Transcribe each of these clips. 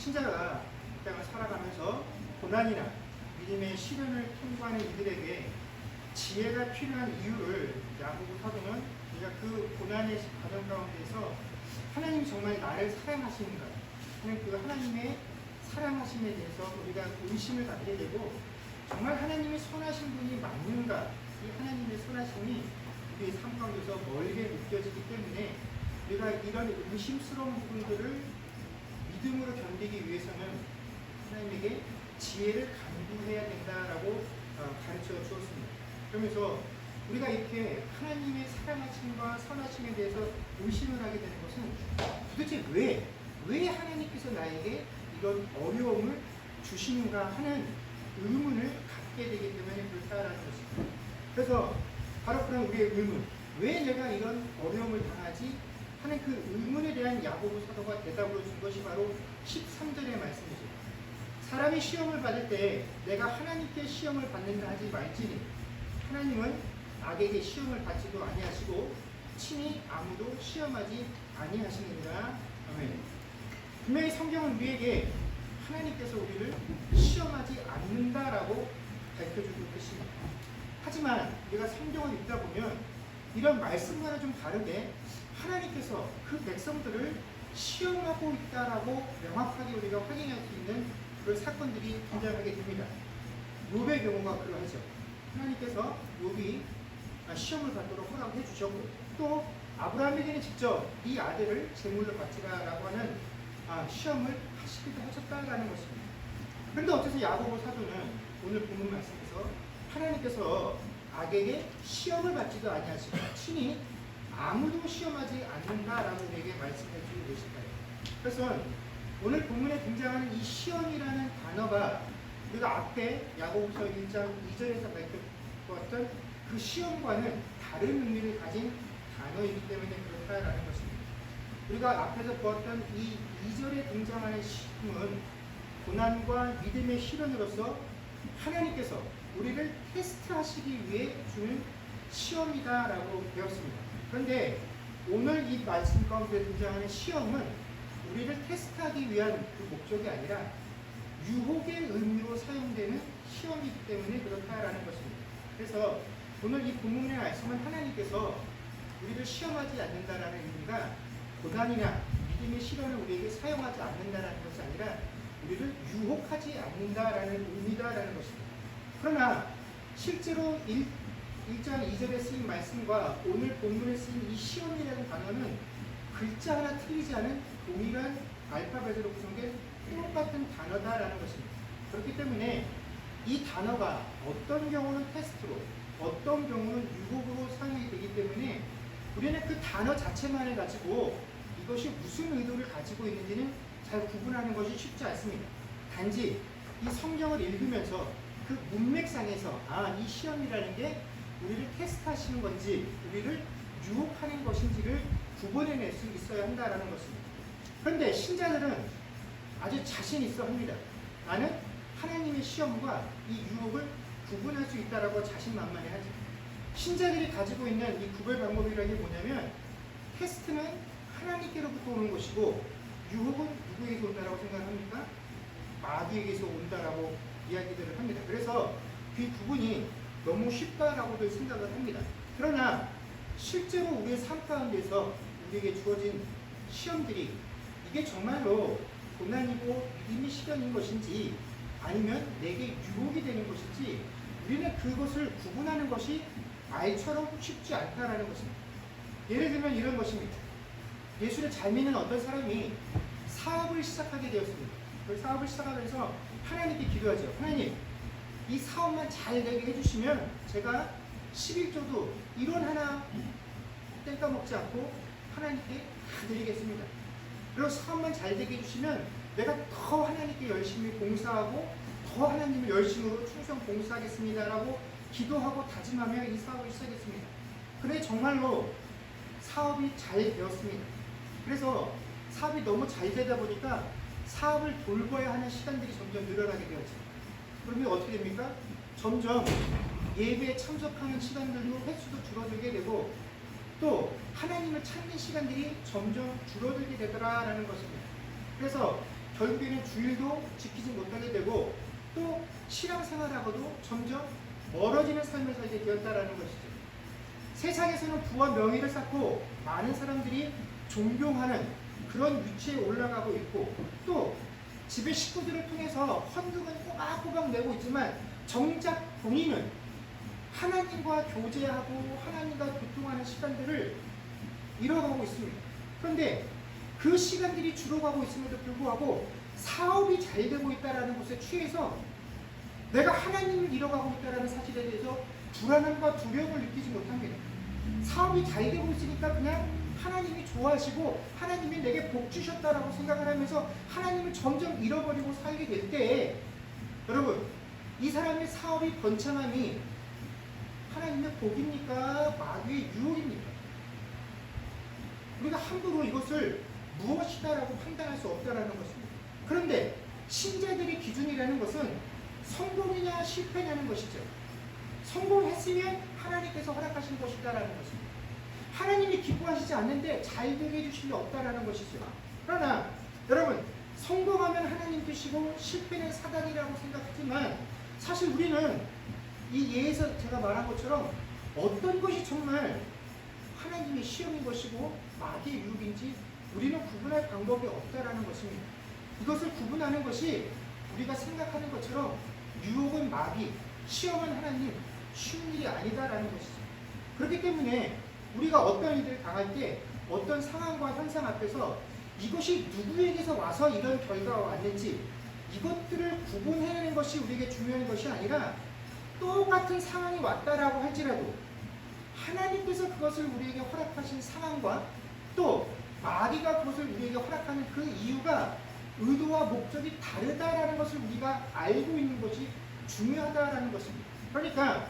신자가 이 땅을 살아가면서 고난이나 믿음의 시련을 통과하는 이들에게 지혜가 필요한 이유를 야고보 사도는 우리가 그 고난의 과정 가운데서 하나님이 정말 나를 사랑하시는가 하는 그 하나님의 사랑하심에 대해서 우리가 의심을 갖게 되고, 정말 하나님이 선하신 분이 맞는가, 이 하나님의 선하심이 우리의 삶 가운데서 멀게 느껴지기 때문에 우리가 이런 의심스러운 부분들을 믿음으로 견디기 위해서는 하나님에게 지혜를 간구해야 된다라고 가르쳐 주었습니다. 그러면서 우리가 이렇게 하나님의 사랑하심과 선하심에 대해서 의심을 하게 되는 것은 도대체 왜 하나님께서 나에게 이런 어려움을 주시는가 하는 의문을 갖게 되기 때문에 그렇다라는 것입니다. 그래서 바로 그런 우리의 의문, 왜 내가 이런 어려움을 당하지 하는 그 의문에 대한 야고보 사도가 대답으로 준 것이 바로 13절의 말씀이죠. 사람이 시험을 받을 때 내가 하나님께 시험을 받는다 하지 말지니 하나님은 악에게 시험을 받지도 아니하시고 친히 아무도 시험하지 아니하시느니라. 아멘. 분명히 성경은 우리에게 하나님께서 우리를 시험하지 않는다라고 밝혀주고 계십니다. 하지만 우리가 성경을 읽다 보면 이런 말씀과는 좀 다르게 하나님께서 그 백성들을 시험하고 있다라고 명확하게 우리가 확인할 수 있는 그런 사건들이 등장하게 됩니다. 욥의 경우가 그러하죠. 하나님께서 욥이 시험을 받도록 허락해 주셨고, 또 아브라함에게는 직접 이 아들을 제물로 바치라라고 하는 시험을 하시기도 하셨다라는 것입니다. 그런데 어째서 야고보 사도는 오늘 본문 말씀에서 하나님께서 악에게 시험을 받지도 아니하시고 친히 아무도 시험하지 않는다라고 우리에게 말씀해 주고 계실까요? 그래서 오늘 본문에 등장하는 이 시험이라는 단어가 우리가 앞에 야고보서 1장 2절에서 밝혀보았던 그 시험과는 다른 의미를 가진 단어이기 때문에 그렇다라는 것입니다. 우리가 앞에서 보았던 이 2절에 등장하는 시험은 고난과 믿음의 시련으로서 하나님께서 우리를 테스트하시기 위해 주는 시험이다라고 배웠습니다. 그런데 오늘 이 말씀 가운데 등장하는 시험은 우리를 테스트하기 위한 그 목적이 아니라 유혹의 의미로 사용되는 시험이기 때문에 그렇다라는 것입니다. 그래서 오늘 이 본문의 말씀은 하나님께서 우리를 시험하지 않는다라는 의미가 고난이나 믿음의 시련을 우리에게 사용하지 않는다라는 것이 아니라 우리를 유혹하지 않는다라는 의미다라는 것입니다. 그러나 실제로 1장 2절에 쓰인 말씀과 오늘 본문에 쓰인 이 시험이라는 단어는 글자 하나 틀리지 않은 동일한 알파벳으로 구성된 똑같은 단어다라는 것입니다. 그렇기 때문에 이 단어가 어떤 경우는 테스트로, 어떤 경우는 유혹으로 사용이 되기 때문에 우리는 그 단어 자체만을 가지고 이것이 무슨 의도를 가지고 있는지는 잘 구분하는 것이 쉽지 않습니다. 단지 이 성경을 읽으면서 그 문맥상에서 이 시험이라는 게 우리를 테스트하시는 건지 우리를 유혹하는 것인지를 구분해낼 수 있어야 한다는 것입니다. 그런데 신자들은 아주 자신 있어 합니다. 나는 하나님의 시험과 이 유혹을 구분할 수 있다라고 자신만만해 하죠. 신자들이 가지고 있는 이 구별 방법이라는 게 뭐냐면, 테스트는 하나님께로부터 오는 것이고 유혹은 누구에게서 온다라고 생각합니까? 마귀에게서 온다라고 이야기들을 합니다. 그래서 그 구분이 너무 쉽다라고들 생각을 합니다. 그러나 실제로 우리의 삶 가운데서 우리에게 주어진 시험들이 이게 정말로 고난이고 믿음의 시련인 것인지 아니면 내게 유혹이 되는 것인지 우리는 그것을 구분하는 것이 말처럼 쉽지 않다라는 것입니다. 예를 들면 이런 것입니다. 예수를 잘 믿는 어떤 사람이 사업을 시작하게 되었습니다. 그 사업을 시작하면서 하나님께 기도하죠. 하나님, 이 사업만 잘 되게 해주시면 제가 11조도 1원 하나 땡까먹지 않고 하나님께 다 드리겠습니다. 그리고 사업만 잘 되게 해주시면 내가 더 하나님께 열심히 봉사하고 더 하나님을 열심으로 충성 봉사하겠습니다 라고 기도하고 다짐하며 이 사업을 시작했습니다. 그런데 정말로 사업이 잘 되었습니다. 그래서 사업이 너무 잘 되다 보니까 사업을 돌봐야 하는 시간들이 점점 늘어나게 되었죠. 그러면 어떻게 됩니까? 점점 예배에 참석하는 시간들도 횟수도 줄어들게 되고 또 하나님을 찾는 시간들이 점점 줄어들게 되더라라는 것입니다. 그래서 결국에는 주일도 지키지 못하게 되고 또 신앙생활하고도 점점 멀어지는 삶을 살게 되었다라는 것이죠. 세상에서는 부와 명예를 쌓고 많은 사람들이 존경하는 그런 위치에 올라가고 있고 또 집의 식구들을 통해서 헌금은 꼬박꼬박 내고 있지만 정작 본인은 하나님과 교제하고 하나님과 교통하는 시간들을 잃어가고 있습니다. 그런데 그 시간들이 줄어가고 있음에도 불구하고 사업이 잘 되고 있다는 것에 취해서 내가 하나님을 잃어가고 있다는 사실에 대해서 불안함과 두려움을 느끼지 못합니다. 사업이 잘 되고 있으니까 그냥 하나님이 좋아하시고 하나님이 내게 복 주셨다라고 생각을 하면서 하나님을 점점 잃어버리고 살게 될 때 여러분 이 사람의 사업이 번창함이 하나님의 복입니까? 마귀의 유혹입니까? 우리가 함부로 이것을 무엇이다라고 판단할 수 없다라는 것입니다. 그런데 신자들의 기준이라는 것은 성공이냐 실패냐는 것이죠. 성공했으면 하나님께서 허락하신 것이다라는 것입니다. 하나님이 기뻐하시지 않는데 잘 되게 해주실 리 없다라는 것이죠. 그러나 여러분 성공하면 하나님 뜻이고 실패는 사단이라고 생각하지만 사실 우리는 이 예에서 제가 말한 것처럼 어떤 것이 정말 하나님의 시험인 것이고 마귀의 유혹인지 우리는 구분할 방법이 없다라는 것입니다. 이것을 구분하는 것이 우리가 생각하는 것처럼 유혹은 마귀, 시험은 하나님, 쉬운 일이 아니다라는 것이죠. 그렇기 때문에 우리가 어떤 일을 당할 때 어떤 상황과 현상 앞에서 이것이 누구에게서 와서 이런 결과가 왔는지 이것들을 구분해내는 것이 우리에게 중요한 것이 아니라 똑같은 상황이 왔다라고 할지라도 하나님께서 그것을 우리에게 허락하신 상황과 또 마귀가 그것을 우리에게 허락하는 그 이유가 의도와 목적이 다르다라는 것을 우리가 알고 있는 것이 중요하다라는 것입니다. 그러니까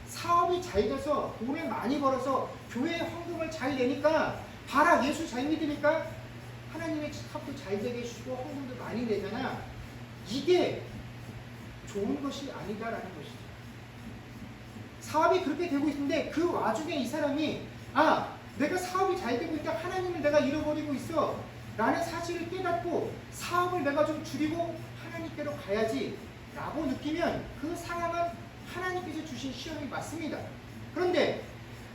사업이 잘 돼서 돈을 많이 벌어서 교회에 헌금을 잘 내니까 봐라 예수 잘 믿으니까 하나님의 사업도 잘 되게 해주시고 헌금도 많이 내잖아. 이게 좋은 것이 아니다라는 것이죠. 사업이 그렇게 되고 있는데 그 와중에 이 사람이 내가 사업이 잘 되고 있다 하나님을 내가 잃어버리고 있어 라는 사실을 깨닫고 사업을 내가 좀 줄이고 하나님께로 가야지 라고 느끼면 그 상황은 하나님께서 주신 시험이 맞습니다. 그런데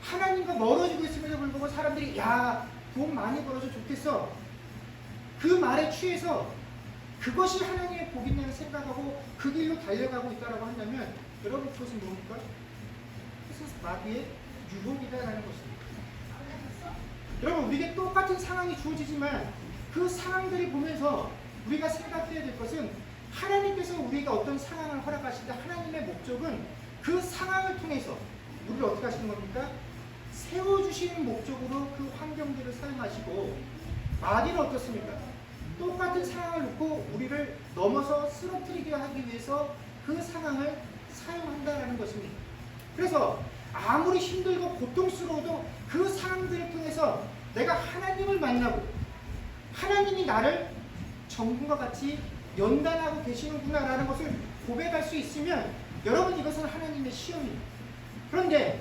하나님과 멀어지고 있음에도 불구하고 사람들이 돈 많이 벌어서 좋겠어 그 말에 취해서 그것이 하나님의 복이라고 생각하고 그 길로 달려가고 있다고 한다면 여러분 그것은 뭡니까? 그것은 마귀의 유혹이다라는 것입니다. 여러분 우리에게 똑같은 상황이 주어지지만 그 상황들을 보면서 우리가 생각해야 될 것은 하나님께서 우리가 어떤 상황을 허락하실 때 하나님의 목적은 그 상황을 통해서 우리를 어떻게 하시는 겁니까? 세워주시는 목적으로 그 환경들을 사용하시고 마귀는 어떻습니까? 똑같은 상황을 놓고 우리를 넘어서 쓰러뜨리게 하기 위해서 그 상황을 사용한다는 것입니다. 그래서 아무리 힘들고 고통스러워도 그 상황들을 통해서 내가 하나님을 만나고 하나님이 나를 정금과 같이 연단하고 계시는구나 라는 것을 고백할 수 있으면 여러분 이것은 하나님의 시험입니다. 그런데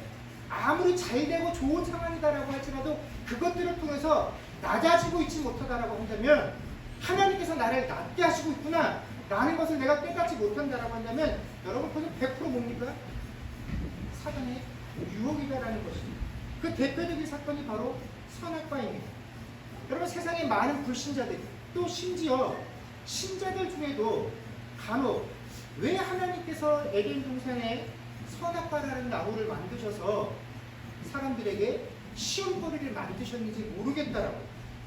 아무리 잘되고 좋은 상황이다라고 할지라도 그것들을 통해서 낮아지고 있지 못하다라고 한다면 하나님께서 나를 낮게 하시고 있구나 라는 것을 내가 깨닫지 못한다라고 한다면 여러분 그것은 100% 뭡니까? 사단의 유혹이다라는 것입니다. 그 대표적인 사건이 바로 선악과입니다. 여러분 세상에 많은 불신자들 또 심지어 신자들 중에도 간혹 왜 하나님께서 에덴 동산에 선악과라는 나무를 만드셔서 사람들에게 시험거리를 만드셨는지 모르겠다라고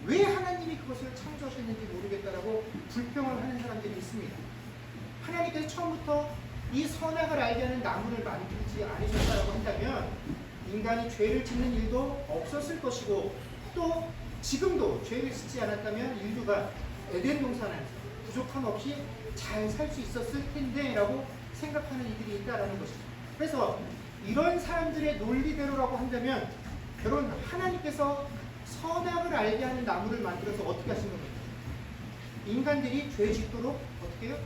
왜 하나님이 그것을 창조하셨는지 모르겠다라고 불평을 하는 사람들이 있습니다. 하나님께서 처음부터 이 선악을 알게 하는 나무를 만들지 않으셨다라고 한다면 인간이 죄를 짓는 일도 없었을 것이고 또 지금도 죄를 짓지 않았다면 인류가 에덴 동산에서 부족함 없이 잘 살 수 있었을 텐데 라고 생각하는 이들이 있다라는 것이죠. 그래서 이런 사람들의 논리대로라고 한다면 여러분 하나님께서 선악을 알게 하는 나무를 만들어서 어떻게 하신 겁니까? 인간들이 죄 짓도록 어떻게 해요?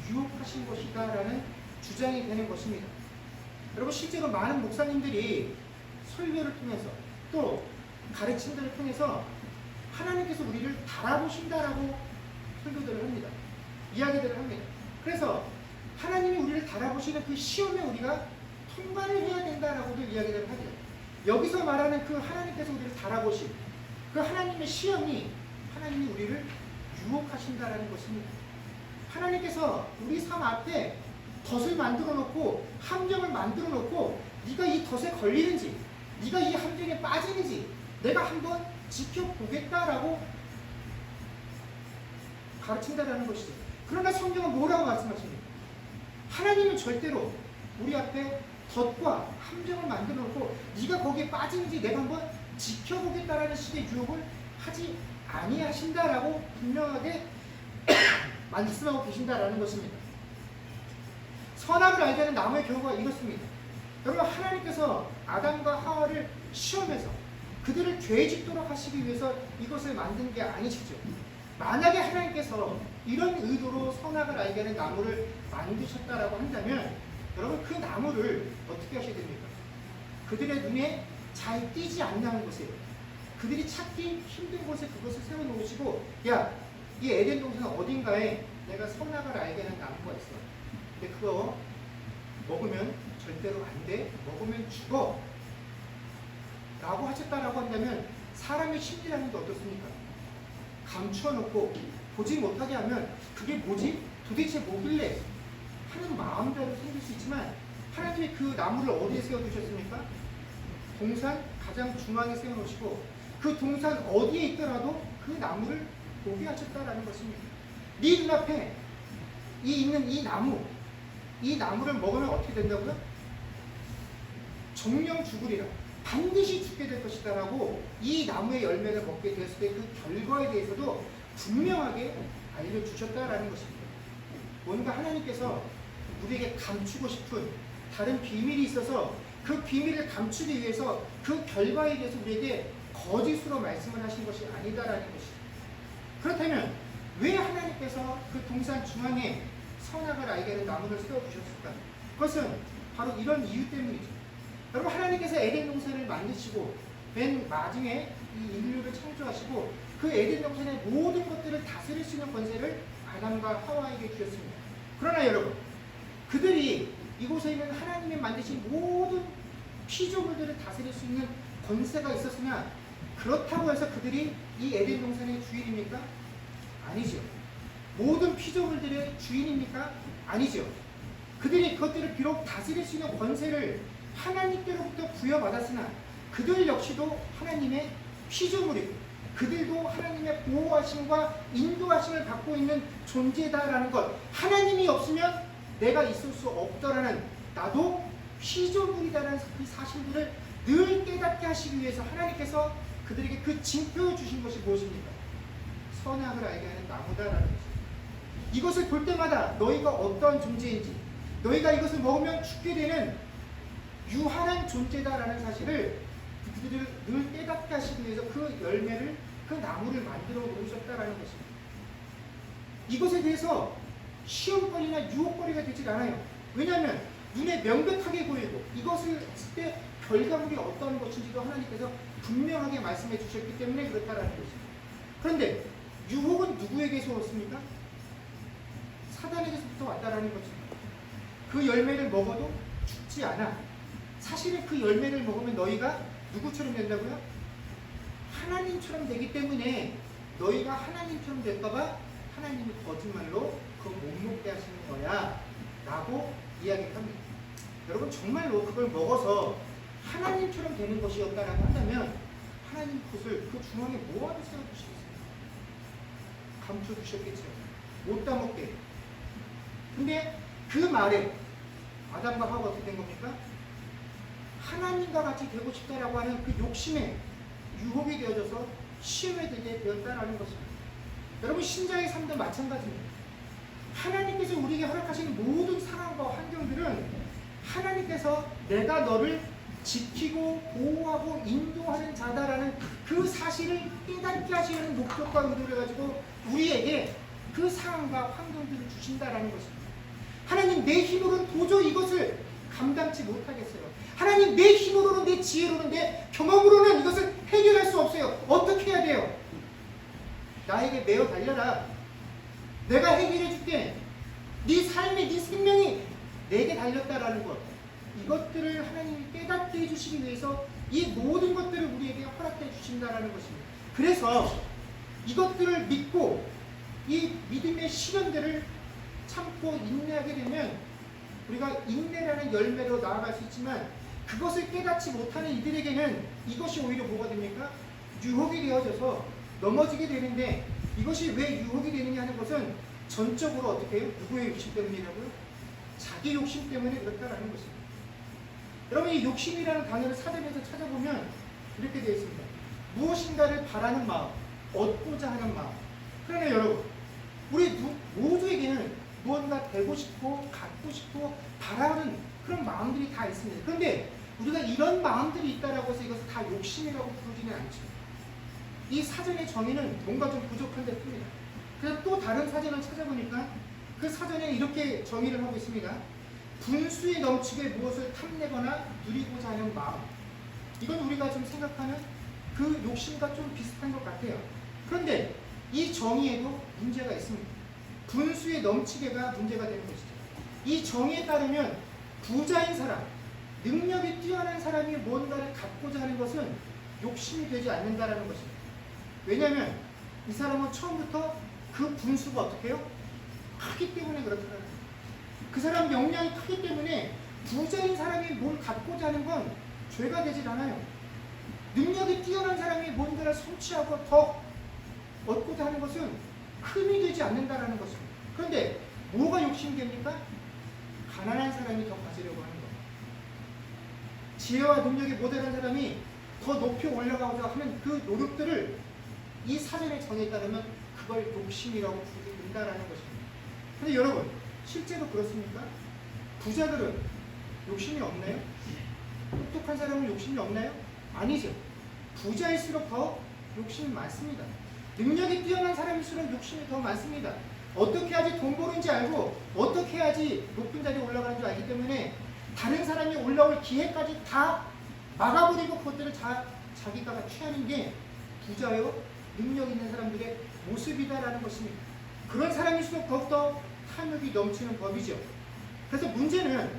유혹하신 것이다 라는 주장이 되는 것입니다. 여러분 실제로 많은 목사님들이 설교를 통해서 또 가르침들을 통해서 하나님께서 우리를 달아보신다라고 설교들을 합니다. 이야기들을 합니다. 그래서 하나님이 우리를 달아보시는 그 시험에 우리가 통과를 해야 된다라고도 이야기를 하죠. 여기서 말하는 그 하나님께서 우리를 달아보신 그 하나님의 시험이 하나님이 우리를 유혹하신다라는 것입니다. 하나님께서 우리 삶 앞에 덫을 만들어 놓고 함정을 만들어 놓고 네가 이 덫에 걸리는지 네가 이 함정에 빠지는지 내가 한번 지켜보겠다라고 가르친다라는 것이죠. 그러나 성경은 뭐라고 말씀하십니까? 하나님은 절대로 우리 앞에 덫과 함정을 만들어 놓고 네가 거기에 빠지는지 내가 한번 지켜보겠다라는 식의 유혹을 하지 아니하신다라고 분명하게 말씀하고 계신다라는 것입니다. 선악을 알게 하는 나무의 결과가 이렇습니다. 여러분, 하나님께서 아담과 하와를 시험해서 그들을 죄 짓도록 하시기 위해서 이것을 만든 게 아니시죠. 만약에 하나님께서 이런 의도로 선악을 알게 하는 나무를 만드셨다라고 한다면 여러분, 그 나무를 어떻게 하셔야 됩니까? 그들의 눈에 잘 띄지 않는 곳에, 그들이 찾기 힘든 곳에 그것을 세워놓으시고, 야, 이 에덴 동산 어딘가에 내가 선악을 알게 하는 나무가 있어. 근데 그거 먹으면 절대로 안 돼. 먹으면 죽어. 라고 하셨다라고 한다면 사람의 심리라는 게 어떻습니까? 감추어놓고 보지 못하게 하면 그게 뭐지? 도대체 뭐길래? 하는 마음대로 생길 수 있지만 하나님이 그 나무를 어디에 세워두셨습니까? 동산 가장 중앙에 세워놓으시고 그 동산 어디에 있더라도 그 나무를 보게 하셨다라는 것입니다. 네 눈앞에 있는 이 나무를 먹으면 어떻게 된다고요? 정령 죽으리라. 반드시 죽게 될 것이다 라고 이 나무의 열매를 먹게 되었을 때 그 결과에 대해서도 분명하게 알려주셨다라는 것입니다. 뭔가 하나님께서 우리에게 감추고 싶은 다른 비밀이 있어서 그 비밀을 감추기 위해서 그 결과에 대해서 우리에게 거짓으로 말씀을 하신 것이 아니다라는 것입니다. 그렇다면 왜 하나님께서 그 동산 중앙에 선악을 알게 하는 나무를 세워주셨을까? 그것은 바로 이런 이유 때문이죠. 여러분, 하나님께서 에덴 동산을 만드시고 맨 마지막에 이 인류를 창조하시고 그 에덴 동산의 모든 것들을 다스릴 수 있는 권세를 아담과 하와에게 주셨습니다. 그러나 여러분, 그들이 이곳에 있는 하나님이 만드신 모든 피조물들을 다스릴 수 있는 권세가 있었으나 그렇다고 해서 그들이 이 에덴 동산의 주인입니까? 아니죠. 모든 피조물들의 주인입니까? 아니죠. 그들이 그것들을 비록 다스릴 수 있는 권세를 하나님께로부터 부여받았으나 그들 역시도 하나님의 피조물이고 그들도 하나님의 보호하심과 인도하심을 받고 있는 존재다라는 것, 하나님이 없으면 내가 있을 수 없더라는 나도 피조물이다라는 그 사실들을 늘 깨닫게 하시기 위해서 하나님께서 그들에게 그 징표를 주신 것이 무엇입니까? 선악을 알게 하는 나무다라는 것입니다. 이것을 볼 때마다 너희가 어떤 존재인지, 너희가 이것을 먹으면 죽게 되는 유한한 존재다라는 사실을 그들을 늘 깨닫게 하시기 위해서 그 열매를, 그 나무를 만들어 놓으셨다라는 것입니다. 이것에 대해서 시험거리나 유혹거리가 되질 않아요. 왜냐하면 눈에 명백하게 보이고 이것을 했을 때 결과물이 어떤 것인지도 하나님께서 분명하게 말씀해 주셨기 때문에 그렇다라는 것입니다. 그런데 유혹은 누구에게서 왔습니까? 사단에게서부터 왔다라는 것입니다. 그 열매를 먹어도 죽지 않아. 사실은 그 열매를 먹으면 너희가 누구처럼 된다고요? 하나님처럼 되기 때문에 너희가 하나님처럼 될까봐 하나님이 거짓말로 그거 못 먹게 하시는 거야 라고 이야기합니다. 여러분, 정말로 그걸 먹어서 하나님처럼 되는 것이었다라고 한다면 하나님 그것을 그 중앙에 뭐하러 세워주시겠어요? 감춰주셨겠죠. 못 따먹게. 근데 그 말에 아담과 하와가 어떻게 된 겁니까? 하나님과 같이 되고 싶다라고 하는 그 욕심에 유혹이 되어져서 시험에 들게 되었다라는 것입니다. 여러분, 신자의 삶도 마찬가지입니다. 하나님께서 우리에게 허락하신 모든 상황과 환경들은 하나님께서 내가 너를 지키고 보호하고 인도하는 자다라는 그 사실을 깨닫게 하시는 목적과 의도를 가지고 우리에게 그 상황과 환경들을 주신다라는 것입니다. 하나님, 내 힘으로는 도저히 이것을 감당치 못하겠어요. 하나님, 내 힘으로는, 내 지혜로는, 내 경험으로는 이것을 해결할 수 없어요. 어떻게 해야 돼요? 나에게 매어 달려라. 내가 해결해 줄게. 네 삶이, 네 생명이 내게 달렸다라는 것. 이것들을 하나님이 깨닫게 해주시기 위해서 이 모든 것들을 우리에게 허락해 주신다라는 것입니다. 그래서 이것들을 믿고 이 믿음의 시련들을 참고 인내하게 되면 우리가 인내라는 열매로 나아갈 수 있지만, 그것을 깨닫지 못하는 이들에게는 이것이 오히려 뭐가 됩니까? 유혹이 되어져서 넘어지게 되는데, 이것이 왜 유혹이 되느냐 하는 것은 전적으로 어떻게 해요? 누구의 욕심 때문이라고요? 자기 욕심 때문에 그렇다라는 것입니다. 여러분, 이 욕심이라는 단어를 사전에서 찾아보면 이렇게 되어 있습니다. 무엇인가를 바라는 마음, 얻고자 하는 마음. 그러나 여러분, 우리 모두에게는 무언가 되고 싶고 갖고 싶고 바라는 그런 마음들이 다 있습니다. 그런데 우리가 이런 마음들이 있다라고 해서 이것을 다 욕심이라고 부르지는 않죠. 이 사전의 정의는 뭔가 좀 부족한 데 뿐입니다. 그래서 또 다른 사전을 찾아보니까 그 사전에 이렇게 정의를 하고 있습니다. 분수에 넘치게 무엇을 탐내거나 누리고자 하는 마음. 이건 우리가 좀 생각하는 그 욕심과 좀 비슷한 것 같아요. 그런데 이 정의에도 문제가 있습니다. 분수에 넘치게가 문제가 되는 것이죠. 이 정의에 따르면 부자인 사람, 능력이 뛰어난 사람이 뭔가를 갖고자 하는 것은 욕심이 되지 않는다라는 것입니다. 왜냐하면 이 사람은 처음부터 그 분수가 어떻게 해요? 크기 때문에 그렇다는 거예요. 그 사람 역량이 크기 때문에 부자인 사람이 뭘 갖고자 하는 건 죄가 되질 않아요. 능력이 뛰어난 사람이 뭔가를 성취하고 더 얻고자 하는 것은 흠이 되지 않는다라는 것입니다. 그런데 뭐가 욕심이 됩니까? 가난한 사람이 더 가지려고 하는 거예요. 지혜와 능력이 모자란 사람이 더 높이 올라가고자 하는 그 노력들을 이 사전의 정에 따르면 그걸 욕심이라고 부르게 된다라는 것입니다. 그런데 여러분, 실제로 그렇습니까? 부자들은 욕심이 없나요? 똑똑한 사람은 욕심이 없나요? 아니죠. 부자일수록 더 욕심이 많습니다. 능력이 뛰어난 사람일수록 욕심이 더 많습니다. 어떻게 해야지 돈 버는지 알고 어떻게 해야지 높은 자리에 올라가는 줄 알기 때문에 다른 사람이 올라올 기회까지 다 막아버리고 그것들을 자기가 취하는 게 부자요 능력 있는 사람들의 모습이다라는 것입니다. 그런 사람일수록 더욱더 탐욕이 넘치는 법이죠. 그래서 문제는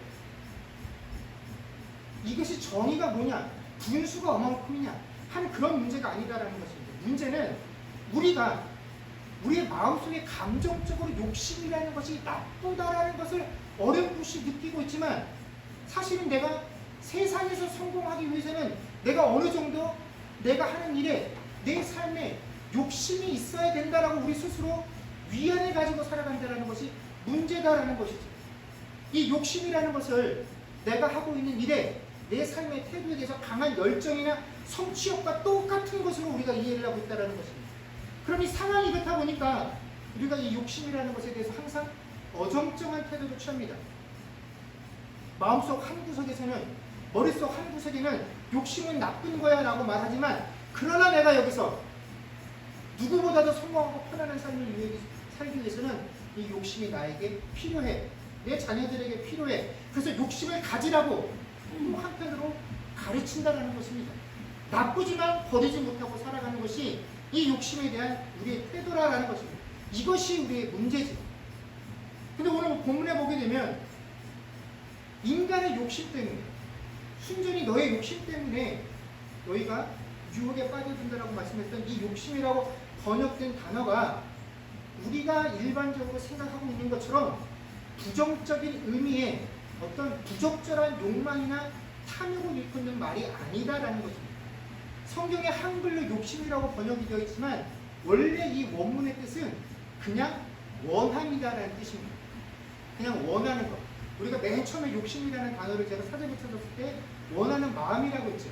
이것이 정의가 뭐냐, 분수가 얼마큼이냐 하는 그런 문제가 아니다라는 것입니다. 문제는 우리가 우리의 마음속에 감정적으로 욕심이라는 것이 나쁘다라는 것을 어렴풋이 느끼고 있지만, 사실은 내가 세상에서 성공하기 위해서는 내가 어느 정도 내가 하는 일에 내 삶에 욕심이 있어야 된다라고 우리 스스로 위안을 가지고 살아간다는 것이 문제다라는 것이죠. 이 욕심이라는 것을 내가 하고 있는 일에 내 삶의 태도에 대해서 강한 열정이나 성취욕과 똑같은 것으로 우리가 이해를 하고 있다는 것입니다. 그럼 이 상황이 그렇다 보니까 우리가 이 욕심이라는 것에 대해서 항상 어정쩡한 태도를 취합니다. 마음속 한구석에서는, 머릿속 한구석에는 욕심은 나쁜 거야 라고 말하지만, 그러나 내가 여기서 누구보다도 성공하고 편안한 삶을 살기 위해서는 이 욕심이 나에게 필요해. 내 자녀들에게 필요해. 그래서 욕심을 가지라고 또 한편으로 가르친다는 것입니다. 나쁘지만 버리지 못하고 살아가는 것이 이 욕심에 대한 우리의 태도라는 것입니다. 이것이 우리의 문제지. 근데 오늘 본문에 보게 되면 인간의 욕심 때문에, 순전히 너의 욕심 때문에 너희가 유혹에 빠져든다라고 말씀했던 이 욕심이라고 번역된 단어가 우리가 일반적으로 생각하고 있는 것처럼 부정적인 의미의 어떤 부적절한 욕망이나 탐욕을 일컫는 말이 아니다라는 것입니다. 성경에 한글로 욕심이라고 번역이 되어 있지만 원래 이 원문의 뜻은 그냥 원함이다라는 뜻입니다. 그냥 원하는 것. 우리가 맨 처음에 욕심이라는 단어를 제가 사전에 찾았을 때 원하는 마음이라고 했죠.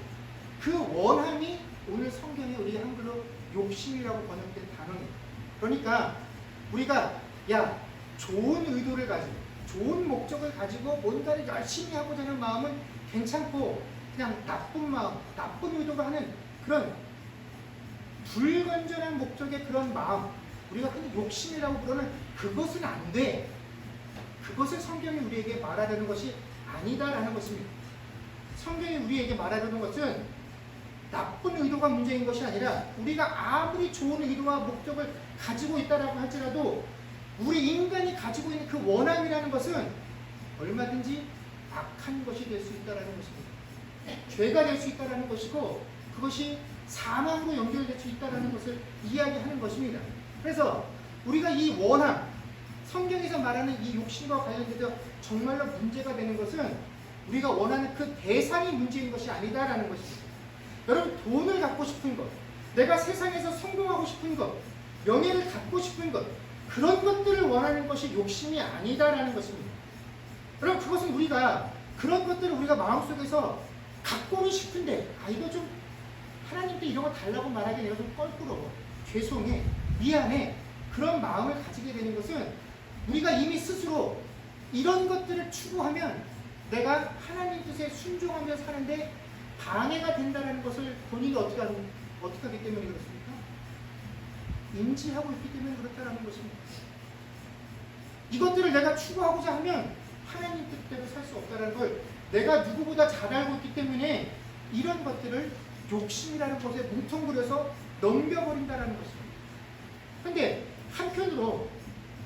그 원함이 오늘 성경에 우리 한글로 욕심이라고 번역된 단어입니다. 그러니까 우리가 좋은 의도를 가지고 좋은 목적을 가지고 뭔가를 열심히 하고자 하는 마음은 괜찮고, 그냥 나쁜 마음, 나쁜 의도가 하는 그런 불건전한 목적의 그런 마음, 우리가 흔히 욕심이라고 부르는 그것은 안 돼. 그것을 성경이 우리에게 말하려는 것이 아니다라는 것입니다. 성경이 우리에게 말하려는 것은 나쁜 의도가 문제인 것이 아니라, 우리가 아무리 좋은 의도와 목적을 가지고 있다라고 할지라도 우리 인간이 가지고 있는 그 원함이라는 것은 얼마든지 악한 것이 될 수 있다는 것입니다. 죄가 될 수 있다는 것이고 그것이 사망으로 연결될 수 있다는 것을 이야기하는 것입니다. 그래서 우리가 이 원함, 성경에서 말하는 이 욕심과 관련돼서 정말로 문제가 되는 것은 우리가 원하는 그 대상이 문제인 것이 아니다라는 것입니다. 여러분, 돈을 갖고 싶은 것, 내가 세상에서 성공하고 싶은 것, 명예를 갖고 싶은 것, 그런 것들을 원하는 것이 욕심이 아니다라는 것입니다. 여러분, 그것은 우리가 그런 것들을 우리가 마음속에서 갖고는 싶은데 이거 좀 하나님께 이런 거 달라고 말하기 내가 좀 껄끄러워, 죄송해, 미안해, 그런 마음을 가지게 되는 것은 우리가 이미 스스로 이런 것들을 추구하면 내가 하나님 뜻에 순종하며 사는데 방해가 된다는 것을 본인이 어떻게 하기 때문에 그렇습니까? 인지하고 있기 때문에 그렇다는 것입니다. 이것들을 내가 추구하고자 하면 하나님 뜻대로 살 수 없다는 걸 내가 누구보다 잘 알고 있기 때문에 이런 것들을 욕심이라는 것에 뭉텅그려서 넘겨버린다는 것입니다. 그런데 한편으로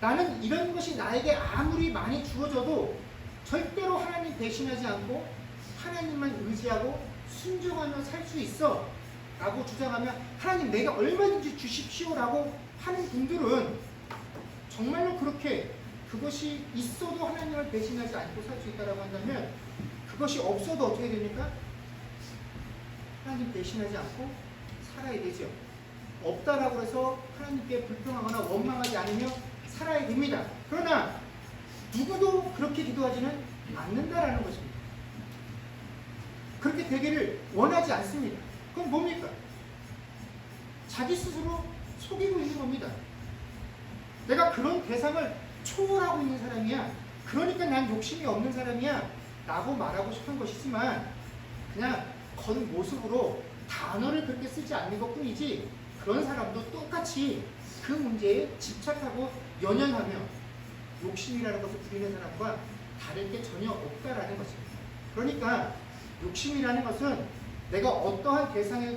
나는 이런 것이 나에게 아무리 많이 주어져도 절대로 하나님 배신하지 않고 하나님만 의지하고 순종하며 살 수 있어 라고 주장하면 하나님 내가 얼마든지 주십시오 라고 하는 분들은 정말로 그렇게 그것이 있어도 하나님을 배신하지 않고 살 수 있다고 한다면 그것이 없어도 어떻게 됩니까? 하나님 배신하지 않고 살아야 되죠. 없다라고 해서 하나님께 불평하거나 원망하지 않으며 살아야 됩니다. 그러나 누구도 그렇게 기도하지는 않는다라는 것입니다. 그렇게 되기를 원하지 않습니다. 그럼 뭡니까? 자기 스스로 속이고 있는 겁니다. 내가 그런 대상을 초월하고 있는 사람이야, 그러니까 난 욕심이 없는 사람이야 라고 말하고 싶은 것이지만 그냥 겉모습으로 단어를 그렇게 쓰지 않는 것 뿐이지 그런 사람도 똑같이 그 문제에 집착하고 연연하며 욕심이라는 것을 부리는 사람과 다를 게 전혀 없다라는 것입니다. 그러니까 욕심이라는 것은 내가 어떠한 대상에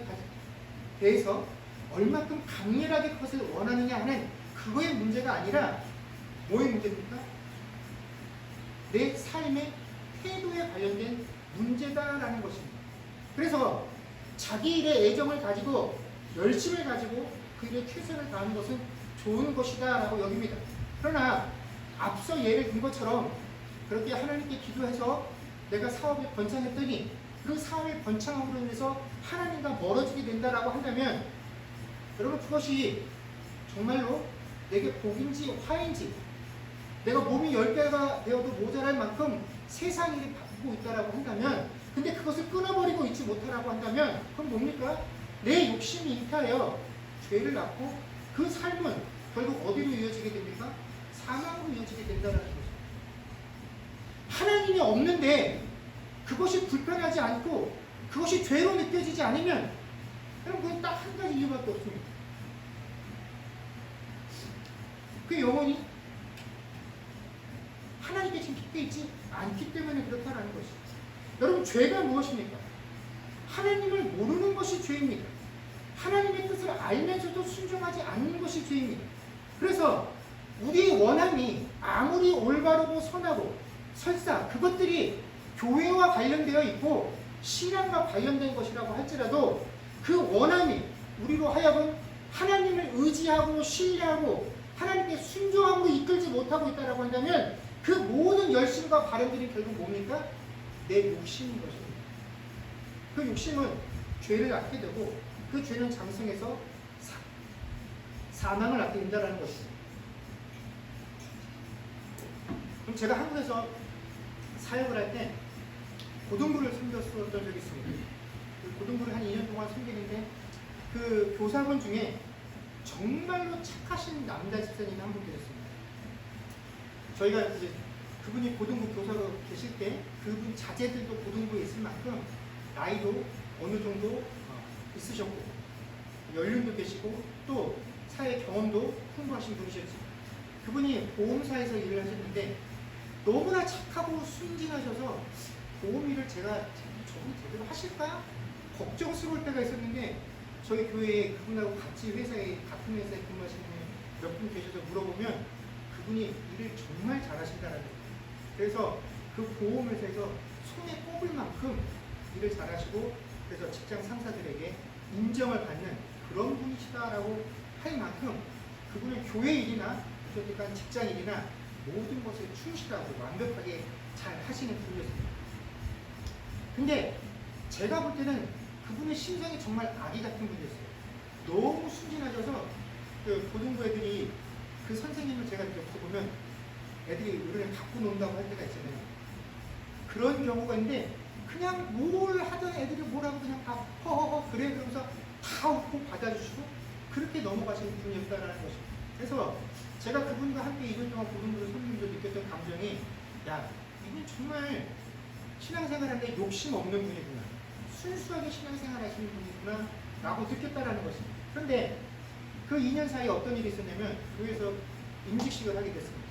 대해서 얼마큼 강렬하게 그것을 원하느냐 하는 그거의 문제가 아니라 뭐의 문제입니까? 내 삶의 태도에 관련된 문제다라는 것입니다. 그래서 자기 일에 애정을 가지고 열심을 가지고 그 일에 최선을 다하는 것은 좋은 것이다 라고 여깁니다. 그러나 앞서 예를 든 것처럼 그렇게 하나님께 기도해서 내가 사업에 번창했더니 그 사업의 번창함으로 인해서 하나님과 멀어지게 된다라고 한다면 여러분 그것이 정말로 내게 복인지 화인지 내가 몸이 10배가 되어도 모자랄 만큼 세상 일이 바쁘고 있다라고 한다면 근데 그것을 끊어버리고 있지 못하라고 한다면 그럼 뭡니까? 내 욕심이 잉타하여 죄를 낳고 그 삶은 결국 어디로 이어지게 됩니까? 사망으로 이어지게 된다는 것입니다. 하나님이 없는데 그것이 불편하지 않고 그것이 죄로 느껴지지 않으면 여러분 그건 딱 한 가지 이유밖에 없습니다. 그 영혼이 하나님께 지금 깊게 있지 않기 때문에 그렇다는 것이죠. 여러분 죄가 무엇입니까? 하나님을 모르는 것이 죄입니다. 하나님의 뜻을 알면서도 순종하지 않는 것이 죄입니다. 그래서 우리의 원함이 아무리 올바르고 선하고 설사 그것들이 교회와 관련되어 있고 신앙과 관련된 것이라고 할지라도 그 원함이 우리로 하여금 하나님을 의지하고 신뢰하고 하나님께 순종함으로 이끌지 못하고 있다고 한다면 그 모든 열심과 바람들이 결국 뭡니까? 내 욕심인 것입니다. 그 욕심은 죄를 낳게 되고 그 죄는 장성해서 사망을 낳게 된다는 것입니다. 그럼 제가 한국에서 사역을 할 때 고등부를 섬겼었던 적이 있습니다. 그 고등부를 한 2년 동안 섬기는데 그 교사분 중에 정말로 착하신 남자 집사님이 한 분 계셨습니다. 저희가 이제 그분이 고등부 교사로 계실 때 그분 자제들도 고등부에 있을 만큼 나이도 어느 정도 있으셨고 연륜도 계시고 또 사회 경험도 풍부하신 분이셨죠. 그분이 보험사에서 일을 하셨는데 너무나 착하고 순진하셔서 보험 일을 저분이 제대로 하실까? 걱정스러울 때가 있었는데 저희 교회에 그분하고 같은 회사에 근무하시는 분 몇 분 계셔서 물어보면 그분이 일을 정말 잘하신다는 거예요. 그래서 그 보험회사에서 손에 꼽을 만큼 일을 잘하시고 그래서 직장 상사들에게 인정을 받는 그런 분이시다라고 할 만큼 그분은 교회 일이나 어쨌든 직장 일이나 모든 것에 충실하고 완벽하게 잘 하시는 분이었습니다. 근데 제가 볼 때는 그분의 심성이 정말 아기 같은 분이었어요. 너무 순진하셔서 그 고등부 애들이 그 선생님을 제가 이렇게 보면 애들이 어른을 갖고 논다고 할 때가 있잖아요. 그런 경우가 있는데 그냥 뭘 하던 애들이 뭐라고 그냥 다 허허허 그래 그러면서 다 웃고 받아주시고 그렇게 넘어가시는 분이었다는 것입니다. 그래서 제가 그분과 함께 2년 동안 고등부를 섬기면서 느꼈던 감정이 야 이분 정말 신앙생활하는데 욕심 없는 분이구나. 순수하게 신앙생활 하시는 분이구나 라고 느꼈다라는 것입니다. 그런데 그 2년 사이에 어떤 일이 있었냐면 교회에서 임직식을 하게 됐습니다.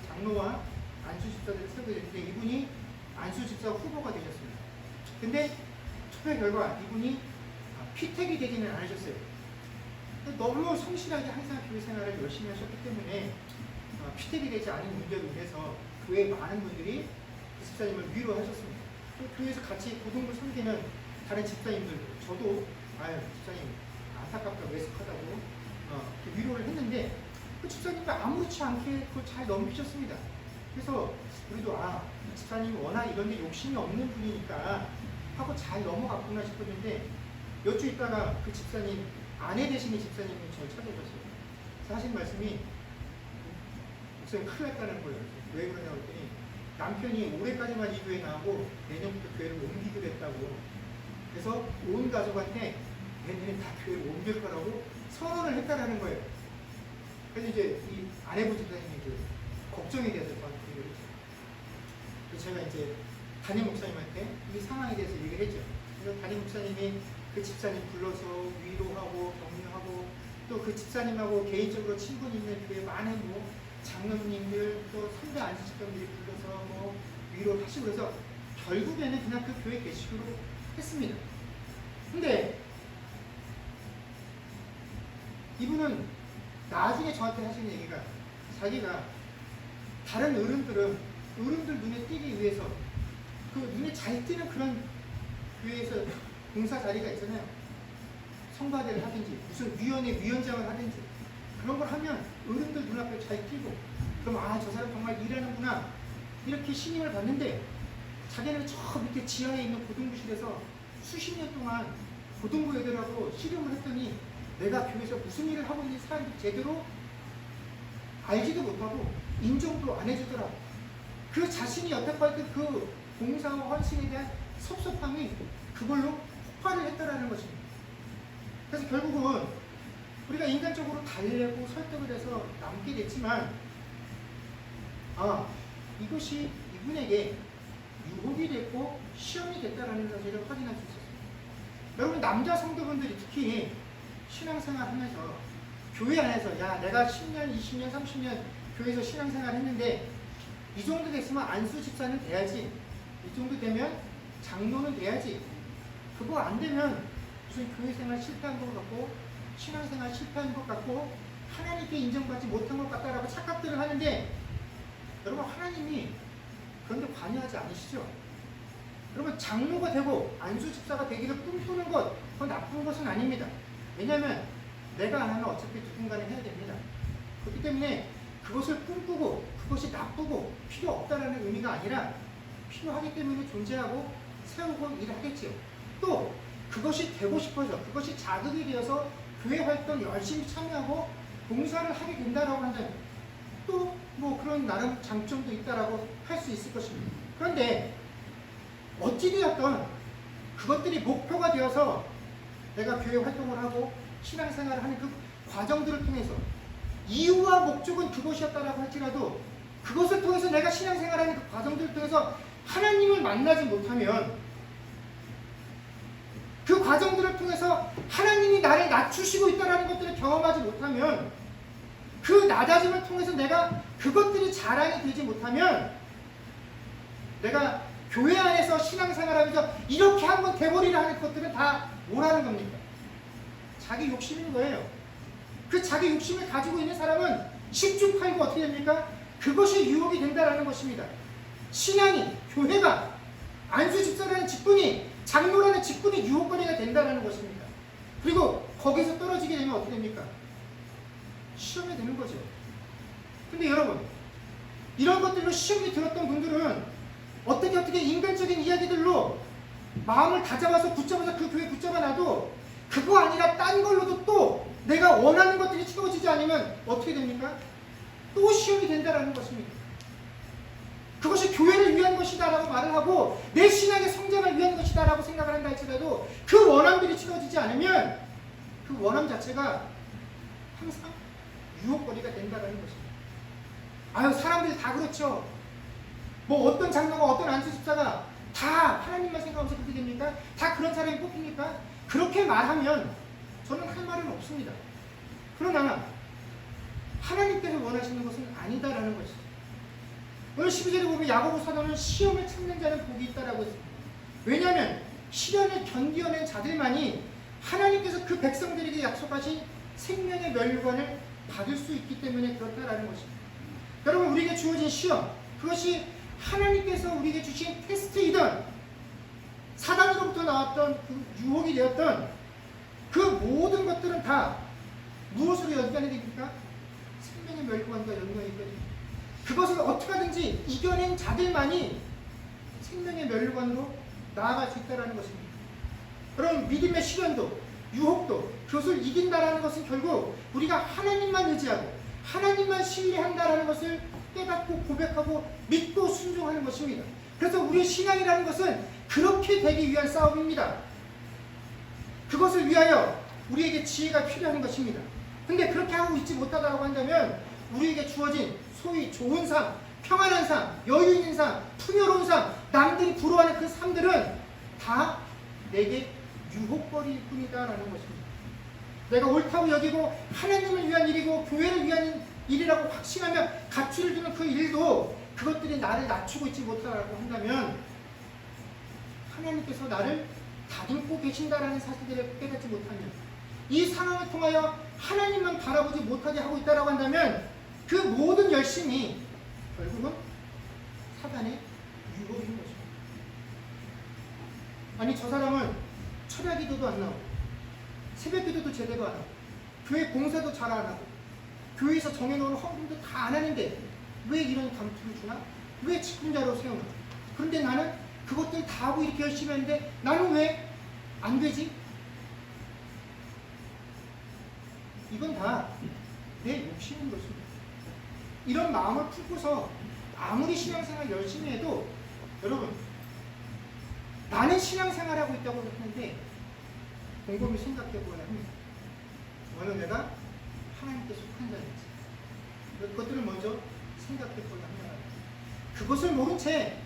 장로와 안수집사들을 세우게 됐는데 이분이 안수집사 후보가 되셨습니다. 근데 투표 결과 이분이 피택이 되지는 않으셨어요. 너무 성실하게 항상 교회 생활을 열심히 하셨기 때문에 피택이 되지 않은 문제로 인해서 교회 많은 분들이 그 집사님을 위로하셨습니다. 또 교회에서 같이 고등부 섬기는 다른 집사님들 저도 아유 집사님 안타깝다 외숙하다고 위로를 했는데 그 집사님이 아무렇지 않게 그걸 잘 넘기셨습니다. 그래서 우리도 집사님이 워낙 이런 데 욕심이 없는 분이니까 하고 잘 넘어갔구나 싶었는데 몇 주 있다가 그 집사님 아내 되시는 집사님이 저를 찾아오셨어요. 그래서 하신 말씀이 목사님 큰일 났다는 거예요. 왜 그러냐고 했더니 남편이 올해까지만 이 교회 나오고 내년부터 교회를 옮기기로 했다고. 그래서 온 가족한테 내년에 다 교회를 옮길 거라고 선언을 했다라는 거예요. 그래서 이제 이 아내분 집사님이 걱정이 돼서 저한테 얘기를 했죠. 그래서 제가 이제 담임 목사님한테 이 상황에 대해서 얘기를 했죠. 그래서 담임 목사님이 그 집사님 불러서 위로하고 격려하고 또 그 집사님하고 개인적으로 친분 있는 교회 많은 장로님들 또 선배 안수집사님들이 불러서 위로를 하시고 그래서 결국에는 그냥 그 교회 계시기로 했습니다. 근데 이분은 나중에 저한테 하시는 얘기가 자기가 다른 어른들 눈에 띄기 위해서 그 눈에 잘 띄는 그런 교회에서 봉사 자리가 있잖아요. 성가대를 하든지 무슨 위원회 위원장을 하든지 그런 걸 하면 어른들 눈앞에 잘 띄고 그럼 저 사람 정말 일하는구나 이렇게 신임을 받는데 자기는 저 밑에 지하에 있는 고등부실에서 수십 년 동안 고등부 애들하고 씨름을 했더니 내가 교회에서 무슨 일을 하고 있는지 사람들이 제대로 알지도 못하고 인정도 안 해주더라고. 그 자신이 여태까지 그 봉사와 헌신에 대한 섭섭함이 그걸로 폭발을 했다라는 것입니다. 그래서 결국은 우리가 인간적으로 달래고 설득을 해서 남게 됐지만 이것이 이분에게 유혹이 됐고 시험이 됐다라는 사실을 확인할 수 있었습니다. 여러분 남자 성도분들이 특히 신앙생활 하면서 교회 안에서 내가 10년, 20년, 30년 교회에서 신앙생활 했는데 이 정도 됐으면 안수 집사는 돼야지. 이 정도 되면 장로는 돼야지. 그거 안 되면 무슨 교회생활 실패한 것 같고 신앙생활 실패한 것 같고 하나님께 인정받지 못한 것 같다라고 착각들을 하는데 여러분 하나님이 그런 데 관여하지 않으시죠? 여러분 장로가 되고 안수 집사가 되기를 꿈꾸는 것 그건 나쁜 것은 아닙니다. 왜냐하면 내가 안 하면 어차피 누군가는 해야 됩니다. 그렇기 때문에 그것을 꿈꾸고 그것이 나쁘고 필요 없다라는 의미가 아니라 필요하기 때문에 존재하고 세우고 일하겠지요. 또 그것이 되고 싶어서 그것이 자극이 되어서 교회 활동 열심히 참여하고 봉사를 하게 된다라고 한다면 또 그런 나름 장점도 있다라고 할 수 있을 것입니다. 그런데 어찌되었던 그것들이 목표가 되어서 내가 교회 활동을 하고 신앙생활을 하는 그 과정들을 통해서 이유와 목적은 그것이었다라고 할지라도 그것을 통해서 내가 신앙생활하는 그 과정들을 통해서 하나님을 만나지 못하면 그 과정들을 통해서 하나님이 나를 낮추시고 있다는 것들을 경험하지 못하면 그 낮아짐을 통해서 내가 그것들이 자랑이 되지 못하면 내가 교회 안에서 신앙생활하면서 이렇게 한번 돼버리라 하는 것들은 다 뭐라는 겁니까? 자기 욕심인 거예요. 그 자기 욕심을 가지고 있는 사람은 10중 8구 어떻게 됩니까? 그것이 유혹이 된다라는 것입니다. 신앙이, 교회가, 안수집사라는 직분이, 장로라는 직분이 유혹거리가 된다라는 것입니다. 그리고 거기서 떨어지게 되면 어떻게 됩니까? 시험에 드는 거죠. 근데 여러분, 이런 것들로 시험이 들었던 분들은 어떻게 인간적인 이야기들로 마음을 다잡아서 붙잡아서 그 교회 붙잡아놔도 그거 아니라 딴 걸로도 또 내가 원하는 것들이 채워지지 않으면 어떻게 됩니까? 또 시험이 된다라는 것입니다. 그것이 교회를 위한 것이다 라고 말을 하고 내 신앙의 성장을 위한 것이다 라고 생각을 한다 할지라도 그 원함들이 채워지지 않으면 그 원함 자체가 항상 유혹거리가 된다라는 것입니다. 아유, 사람들이 다 그렇죠. 뭐 어떤 장로가 어떤 안수집사가 다 하나님만 생각하면서 그렇게 됩니까? 다 그런 사람이 뽑힙니까? 그렇게 말하면 저는 할 말은 없습니다. 그러나 하나님께서 원하시는 것은 아니다라는 것이죠. 오늘 12절에 보면 야고보 사도는 시험을 참는 자는 복이 있다라고 했습니다. 왜냐하면 시련을 견디어낸 자들만이 하나님께서 그 백성들에게 약속하신 생명의 멸류관을 받을 수 있기 때문에 그렇다라는 것입니다. 여러분, 우리에게 주어진 시험, 그것이 하나님께서 우리에게 주신 테스트이든 사단으로부터 나왔던 그 유혹이 되었던 그 모든 것들은 다 무엇으로 연관이 됩니까? 생명의 멸류관과 연관이 있거든요. 그것을 어떻게 하든지 이겨낸 자들만이 생명의 멸류관으로 나아갈 수 있다는 것입니다. 그럼 믿음의 시련도 유혹도 그것을 이긴다라는 것은 결국 우리가 하나님만 의지하고 하나님만 신뢰한다라는 것을 깨닫고 고백하고 믿고 순종하는 것입니다. 그래서 우리의 신앙이라는 것은 그렇게 되기 위한 싸움입니다. 그것을 위하여 우리에게 지혜가 필요한 것입니다. 근데 그렇게 하고 있지 못하다고 한다면 우리에게 주어진 소위 좋은 삶, 평안한 삶, 여유 있는 삶, 풍요로운 삶, 남들이 부러워하는 그 삶들은 다 내게 유혹거리일 뿐이다라는 것입니다. 내가 옳다고 여기고 하나님을 위한 일이고 교회를 위한 일이라고 확신하며 가치를 두는 그 일도 그것들이 나를 낮추고 있지 못하다고 한다면 하나님께서 나를 다듬고 계신다라는 사실들을 깨닫지 못하면 이 상황을 통하여 하나님만 바라보지 못하게 하고 있다고 한다면 그 모든 열심이 결국은 사단의 유혹인 것입니다. 아니, 저 사람은 철야 기도도 안 나오고 새벽 기도도 제대로 안 하고 교회 봉사도 잘 안 하고 교회에서 정해놓은 헌금도 다 안 하는데 왜 이런 감투를 주나? 왜 직분자로 세우나? 그런데 나는 그것들 다 하고 이렇게 열심히 하는데 나는 왜 안 되지? 이건 다 내 욕심인 것입니다. 이런 마음을 품고서 아무리 신앙생활 열심히 해도 여러분, 나는 신앙생활하고 있다고 했는데 곰곰이 생각해보아야 합니다. 저는 내가 하나님께 속한 자인지 그것들을 먼저 생각해보아야 합니다. 그것을 모른 채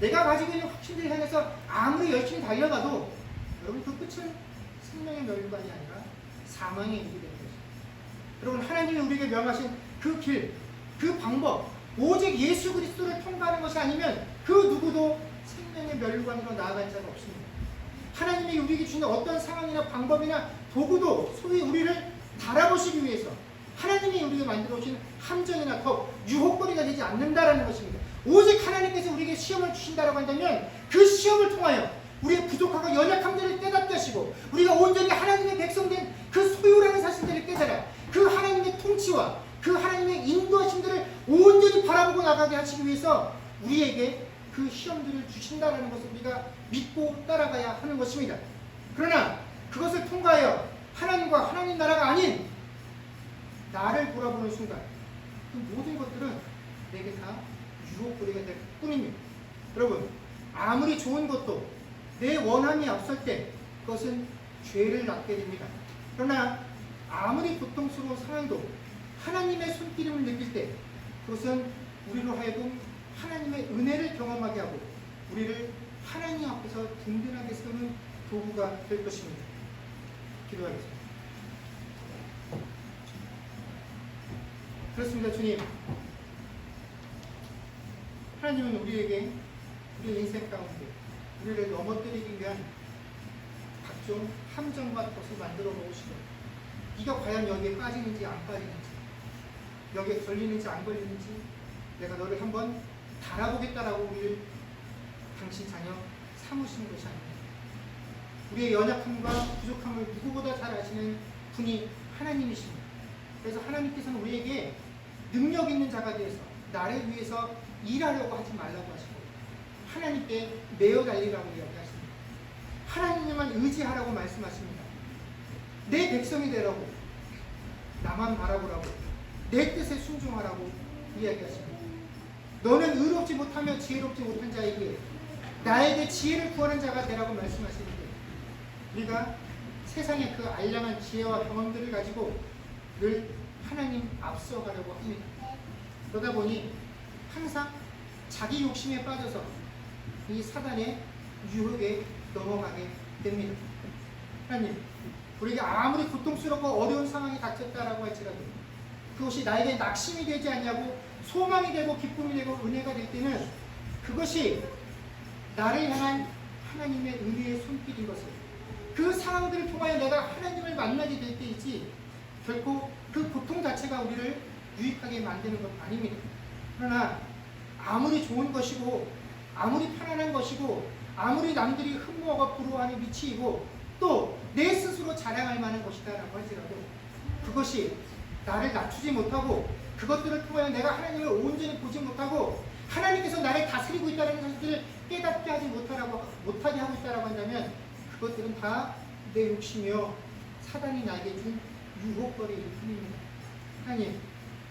내가 가지고 있는 확신들을 향해서 아무리 열심히 달려가도 여러분, 그 끝은 생명의 멸류관이 아니라 사망의 일이 되는 것입니다. 여러분, 하나님이 우리에게 명하신 그 길, 그 방법, 오직 예수 그리스도를 통과하는 것이 아니면 그 누구도 생명의 멸류관으로 나아갈 자가 없습니다. 하나님이 우리에게 주는 어떤 상황이나 방법이나 도구도 소위 우리를 달아보시기 위해서 하나님이 우리에게 만들어 오신 함정이나 덕, 유혹거리가 되지 않는다라는 것입니다. 오직 하나님께서 우리에게 시험을 주신다라고 한다면 그 시험을 통하여 우리의 부족하고 연약함들을 깨닫게 하시고 우리가 온전히 하나님의 백성된 그 소유라는 사실들을 깨달아 그 하나님의 통치와 그 하나님의 인도하심들을 온전히 바라보고 나가게 하시기 위해서 우리에게 그 시험들을 주신다라는 것을 우리가 믿고 따라가야 하는 것입니다. 그러나 그것을 통과하여 하나님과 하나님 나라가 아닌 나를 돌아보는 순간 그 모든 것들은 내게 다 유혹거리가 될 뿐입니다. 여러분, 아무리 좋은 것도 내 원함이 앞설 때 그것은 죄를 낳게 됩니다. 그러나 아무리 고통스러운 상황도 하나님의 손길임을 느낄 때 그것은 우리로 하여금 하나님의 은혜를 경험하게 하고 우리를 하나님 앞에서 든든하게 세우는 도구가 될 것입니다. 기도하겠습니다. 그렇습니다. 주님, 하나님은 우리에게 우리 인생 가운데 우리를 넘어뜨리기 위한 각종 함정과 덫을 만들어 놓으시고 네가 과연 여기에 빠지는지 안 빠지는지, 여기에 걸리는지 안 걸리는지 내가 너를 한번 달아보겠다라고 우리를 당신 자녀 삼으시는 것이 아닙니다. 우리의 연약함과 부족함을 누구보다 잘 아시는 분이 하나님이십니다. 그래서 하나님께서는 우리에게 능력 있는 자가 되어서 나를 위해서 일하려고 하지 말라고 하시고 하나님께 매어 달리라고 이야기하십니다. 하나님만 의지하라고 말씀하십니다. 내 백성이 되라고, 나만 바라보라고, 내 뜻에 순종하라고 이야기하십니다. 너는 의롭지 못하며 지혜롭지 못한 자에게 나에게 지혜를 구하는 자가 되라고 말씀하시는데, 우리가 세상의 그 알량한 지혜와 경험들을 가지고 늘 하나님 앞서가려고 합니다. 그러다 보니 항상 자기 욕심에 빠져서 이 사단의 유혹에 넘어가게 됩니다. 하나님, 우리에게 아무리 고통스럽고 어려운 상황이 닥쳤다라고 할지라도 그것이 나에게 낙심이 되지 않냐고, 소망이 되고 기쁨이 되고 은혜가 될 때는 그것이 나를 향한 하나님의 은혜의 손길인 것을, 그 상황들을 통하여 내가 하나님을 만나게 될 때이지 결코 그 고통 자체가 우리를 유익하게 만드는 것 아닙니다. 그러나 아무리 좋은 것이고 아무리 편안한 것이고 아무리 남들이 흠모하고 부러워하는 위치이고 또 내 스스로 자랑할 만한 것이다라고 할지라도 그것이 나를 낮추지 못하고 그것들을 통하여 내가 하나님을 온전히 보지 못하고 하나님께서 나를 다스리고 있다는 사실을 깨닫게 하지 못하게 하고 있다고 한다면 그것들은 다 내 욕심이요 사단이 나에게 준 유혹거리일 뿐입니다. 하나님,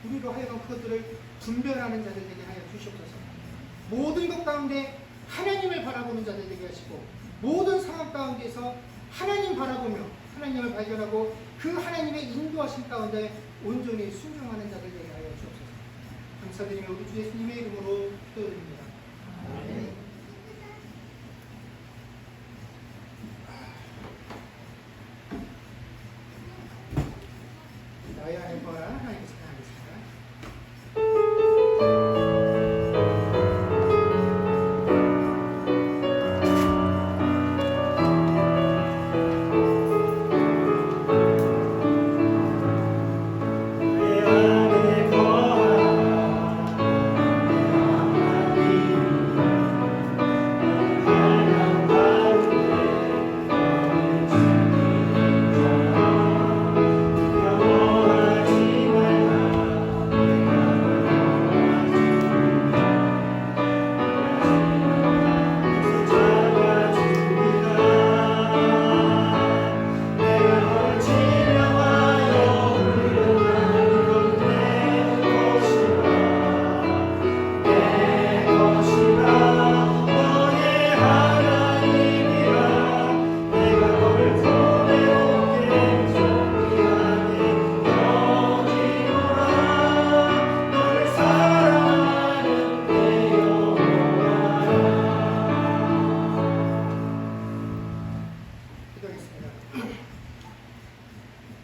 우리로 하여금 그것들을 분별하는 자들 되게 하여 주시옵소서. 모든 것 가운데 하나님을 바라보는 자들 되게 하시고 모든 상황 가운데서 하나님 바라보며 하나님을 발견하고 그 하나님의 인도하심 가운데 온전히 순종하는 자들 되게 하여 주옵소서. 감사드리며 우리 주 예수님의 이름으로 기도드립니다. 아멘. 나의 알바라 하나님께서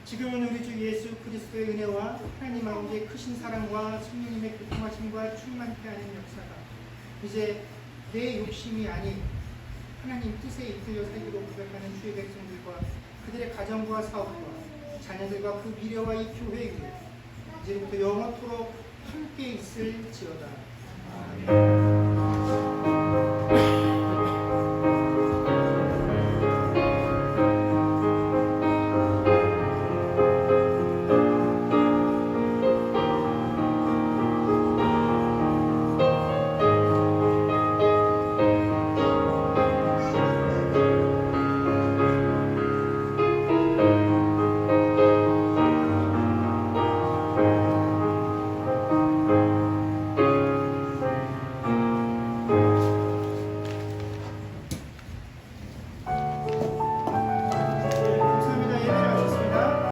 지금은 우리 주 예수 그리스도의 은혜와 하나님 아버지의 크신 사랑과 성령님의 교통하심과 충만케 하는 역사가 이제 내 욕심이 아닌 하나님 뜻에 이끌려 살기로 고백하는 주의 백성들과 그들의 가정과 사업과 자녀들과 그 미래와 이 교회 위에 이제부터 영원토록 함께 있을지어다. 아멘.